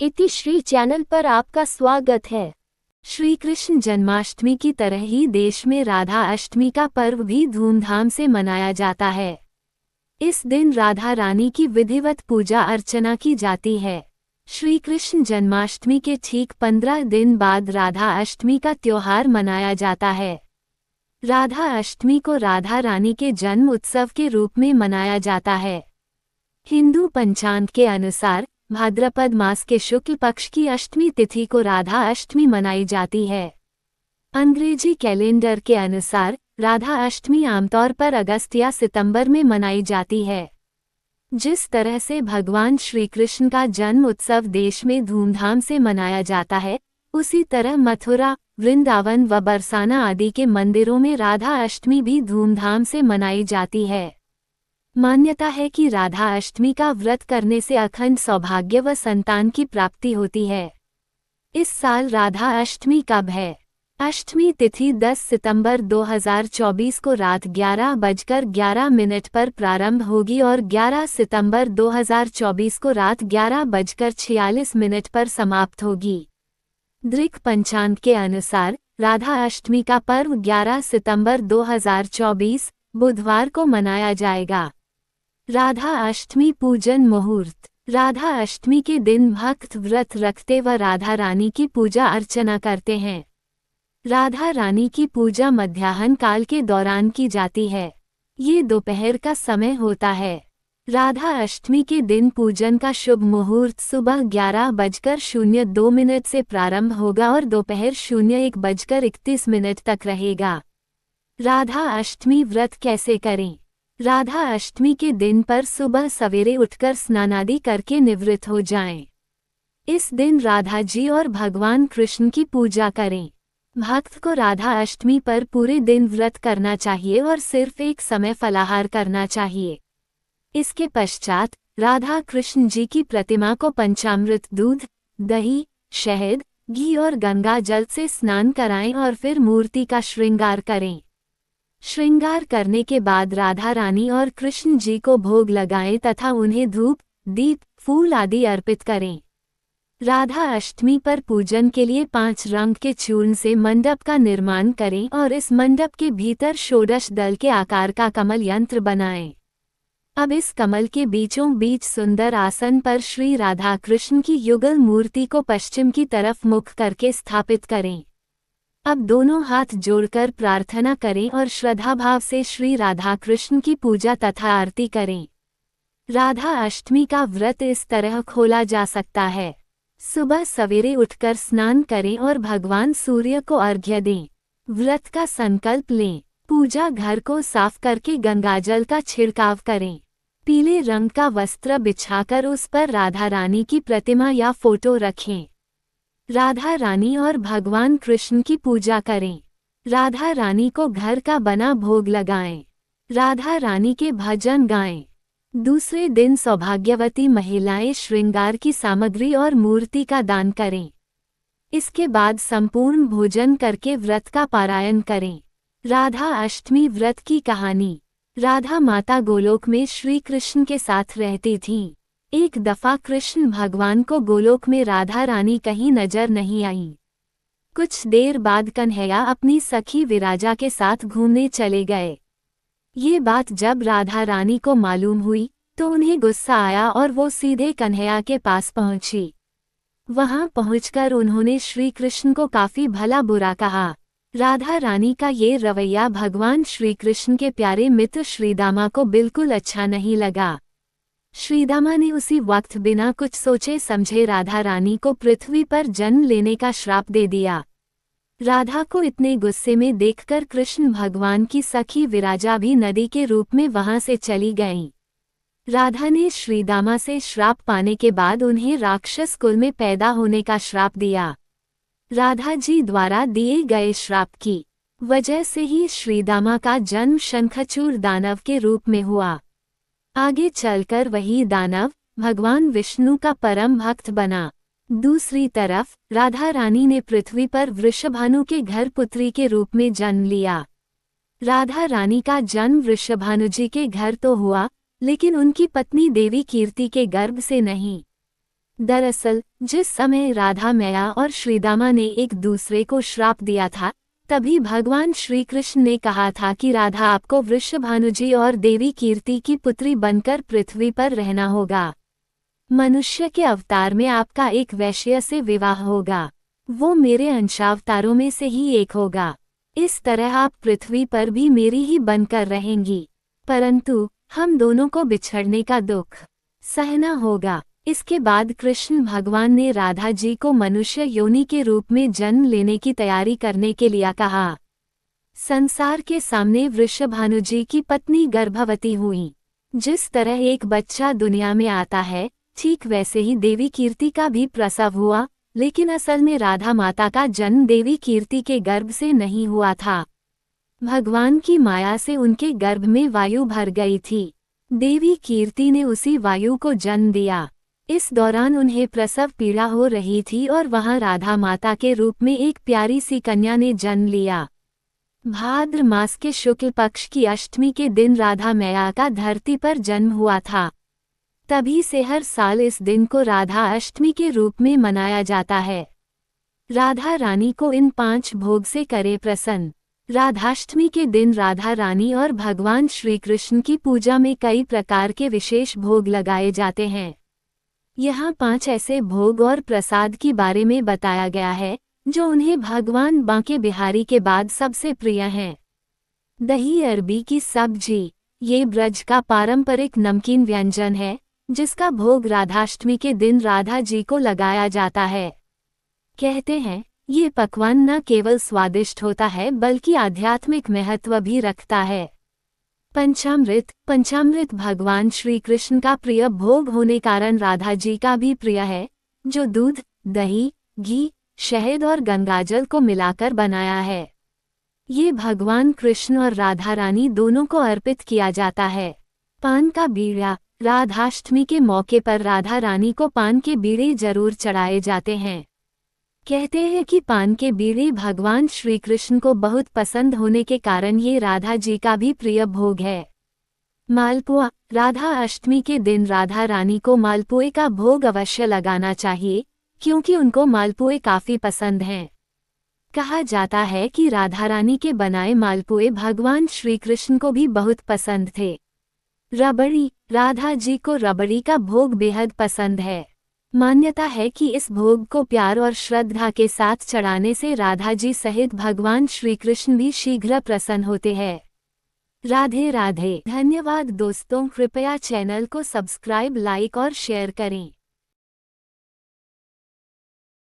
इति श्री चैनल पर आपका स्वागत है। श्री कृष्ण जन्माष्टमी की तरह ही देश में राधा अष्टमी का पर्व भी धूमधाम से मनाया जाता है। इस दिन राधा रानी की विधिवत पूजा अर्चना की जाती है। श्री कृष्ण जन्माष्टमी के ठीक 15 दिन बाद राधा अष्टमी का त्योहार मनाया जाता है। राधा अष्टमी को राधा रानी के जन्म उत्सव के रूप में मनाया जाता है। हिंदू पंचांग के अनुसार भाद्रपद मास के शुक्ल पक्ष की अष्टमी तिथि को राधा अष्टमी मनाई जाती है। अंग्रेजी कैलेंडर के अनुसार राधा अष्टमी आमतौर पर अगस्त या सितंबर में मनाई जाती है। जिस तरह से भगवान श्री कृष्ण का जन्म उत्सव देश में धूमधाम से मनाया जाता है, उसी तरह मथुरा, वृंदावन व बरसाना आदि के मंदिरों में राधा अष्टमी भी धूमधाम से मनाई जाती है। मान्यता है कि राधा अष्टमी का व्रत करने से अखंड सौभाग्य व संतान की प्राप्ति होती है। इस साल राधा अष्टमी कब है? अष्टमी तिथि 10 सितंबर 2024 को रात 11:11 पर प्रारंभ होगी और 11 सितंबर 2024 को रात 11:46 पर समाप्त होगी। दृक पंचांग के अनुसार राधा अष्टमी का पर्व 11 सितंबर 2024 बुधवार को मनाया जाएगा। राधा अष्टमी पूजन मुहूर्त। राधा अष्टमी के दिन भक्त व्रत रखते व राधा रानी की पूजा अर्चना करते हैं। राधा रानी की पूजा मध्याह्न काल के दौरान की जाती है। ये दोपहर का समय होता है। राधा अष्टमी के दिन पूजन का शुभ मुहूर्त सुबह 11:02 से प्रारंभ होगा और दोपहर 01:31 तक रहेगा। राधा अष्टमी व्रत कैसे करें? राधा अष्टमी के दिन पर सुबह सवेरे उठकर स्नानादि करके निवृत्त हो जाएं। इस दिन राधा जी और भगवान कृष्ण की पूजा करें। भक्त को राधा अष्टमी पर पूरे दिन व्रत करना चाहिए और सिर्फ एक समय फलाहार करना चाहिए। इसके पश्चात राधा कृष्ण जी की प्रतिमा को पंचामृत दूध, दही, शहद, घी और गंगा जल से स्नान कराएं और फिर मूर्ति का श्रृंगार करें। श्रृंगार करने के बाद राधा रानी और कृष्ण जी को भोग लगाएं तथा उन्हें धूप, दीप, फूल आदि अर्पित करें। राधा अष्टमी पर पूजन के लिए 5 रंग के चूर्ण से मंडप का निर्माण करें और इस मंडप के भीतर षोडश दल के आकार का कमल यंत्र बनाएं। अब इस कमल के बीचों बीच सुंदर आसन पर श्री राधा कृष्ण की युगल मूर्ति को पश्चिम की तरफ मुख करके स्थापित करें। अब दोनों हाथ जोड़कर प्रार्थना करें और श्रद्धाभाव से श्री राधा कृष्ण की पूजा तथा आरती करें। राधा अष्टमी का व्रत इस तरह खोला जा सकता है। सुबह सवेरे उठकर स्नान करें और भगवान सूर्य को अर्घ्य दें। व्रत का संकल्प लें। पूजा घर को साफ करके गंगाजल का छिड़काव करें। पीले रंग का वस्त्र बिछाकर उस पर राधा रानी की प्रतिमा या फोटो रखें। राधा रानी और भगवान कृष्ण की पूजा करें। राधा रानी को घर का बना भोग लगाएं। राधा रानी के भजन गाएं। दूसरे दिन सौभाग्यवती महिलाएं श्रृंगार की सामग्री और मूर्ति का दान करें। इसके बाद संपूर्ण भोजन करके व्रत का पारायण करें। राधा अष्टमी व्रत की कहानी। राधा माता गोलोक में श्री कृष्ण के साथ रहती थीं। एक दफा कृष्ण भगवान को गोलोक में राधा रानी कहीं नजर नहीं आई। कुछ देर बाद कन्हैया अपनी सखी विराजा के साथ घूमने चले गए। ये बात जब राधा रानी को मालूम हुई तो उन्हें गुस्सा आया और वो सीधे कन्हैया के पास पहुंची। वहां पहुंचकर उन्होंने श्री कृष्ण को काफी भला बुरा कहा। राधा रानी का ये रवैया भगवान श्री कृष्ण के प्यारे मित्र श्रीदामा को बिल्कुल अच्छा नहीं लगा। श्रीदामा ने उसी वक्त बिना कुछ सोचे समझे राधा रानी को पृथ्वी पर जन्म लेने का श्राप दे दिया। राधा को इतने गुस्से में देखकर कृष्ण भगवान की सखी विराजा भी नदी के रूप में वहां से चली गईं। राधा ने श्रीदामा से श्राप पाने के बाद उन्हें राक्षस कुल में पैदा होने का श्राप दिया। राधा जी द्वारा दिए गए श्राप की वजह से ही श्रीदामा का जन्म शंखचूड़ दानव के रूप में हुआ। आगे चलकर वही दानव भगवान विष्णु का परम भक्त बना। दूसरी तरफ राधा रानी ने पृथ्वी पर वृषभानु के घर पुत्री के रूप में जन्म लिया। राधा रानी का जन्म वृषभानु जी के घर तो हुआ, लेकिन उनकी पत्नी देवी कीर्ति के गर्भ से नहीं। दरअसल जिस समय राधा मैया और श्रीदामा ने एक दूसरे को श्राप दिया था, तभी भगवान श्री कृष्ण ने कहा था कि राधा आपको वृषभानुजी और देवी कीर्ति की पुत्री बनकर पृथ्वी पर रहना होगा। मनुष्य के अवतार में आपका एक वैश्य से विवाह होगा, वो मेरे अंशावतारों में से ही एक होगा। इस तरह आप पृथ्वी पर भी मेरी ही बनकर रहेंगी, परंतु हम दोनों को बिछड़ने का दुख सहना होगा। इसके बाद कृष्ण भगवान ने राधा जी को मनुष्य योनि के रूप में जन्म लेने की तैयारी करने के लिए कहा। संसार के सामने वृषभानुजी की पत्नी गर्भवती हुई। जिस तरह एक बच्चा दुनिया में आता है, ठीक वैसे ही देवी कीर्ति का भी प्रसव हुआ, लेकिन असल में राधा माता का जन्म देवी कीर्ति के गर्भ से नहीं हुआ था। भगवान की माया से उनके गर्भ में वायु भर गई थी। देवी कीर्ति ने उसी वायु को जन्म दिया। इस दौरान उन्हें प्रसव पीड़ा हो रही थी और वहां राधा माता के रूप में एक प्यारी सी कन्या ने जन्म लिया। भाद्र मास के शुक्ल पक्ष की अष्टमी के दिन राधा मैया का धरती पर जन्म हुआ था। तभी से हर साल इस दिन को राधा अष्टमी के रूप में मनाया जाता है। राधा रानी को इन 5 भोग से करे प्रसन्न। राधाष्टमी के दिन राधा रानी और भगवान श्री कृष्ण की पूजा में कई प्रकार के विशेष भोग लगाए जाते हैं। यहाँ 5 ऐसे भोग और प्रसाद के बारे में बताया गया है जो उन्हें भगवान बांके बिहारी के बाद सबसे प्रिय हैं। दही अरबी की सब्जी, ये ब्रज का पारंपरिक नमकीन व्यंजन है जिसका भोग राधाष्टमी के दिन राधा जी को लगाया जाता है। कहते हैं ये पकवान न केवल स्वादिष्ट होता है बल्कि आध्यात्मिक महत्व भी रखता है। पंचामृत भगवान श्री कृष्ण का प्रिय भोग होने कारण राधा जी का भी प्रिय है, जो दूध, दही, घी, शहद और गंगाजल को मिलाकर बनाया है। ये भगवान कृष्ण और राधा रानी दोनों को अर्पित किया जाता है। पान का बीड़ा, राधाष्टमी के मौके पर राधा रानी को पान के बीड़े जरूर चढ़ाए जाते हैं। कहते हैं कि पान के बीड़े भगवान श्री कृष्ण को बहुत पसंद होने के कारण ये राधा जी का भी प्रिय भोग है। मालपुआ, राधा अष्टमी के दिन राधा रानी को मालपुए का भोग अवश्य लगाना चाहिए, क्योंकि उनको मालपुए काफी पसंद हैं। कहा जाता है कि राधा रानी के बनाए मालपुए भगवान श्री कृष्ण को भी बहुत पसंद थे। रबड़ी, राधा जी को रबड़ी का भोग बेहद पसंद है। मान्यता है कि इस भोग को प्यार और श्रद्धा के साथ चढ़ाने से राधा जी सहित भगवान श्री कृष्ण भी शीघ्र प्रसन्न होते हैं। राधे राधे। धन्यवाद दोस्तों, कृपया चैनल को सब्सक्राइब, लाइक और शेयर करें।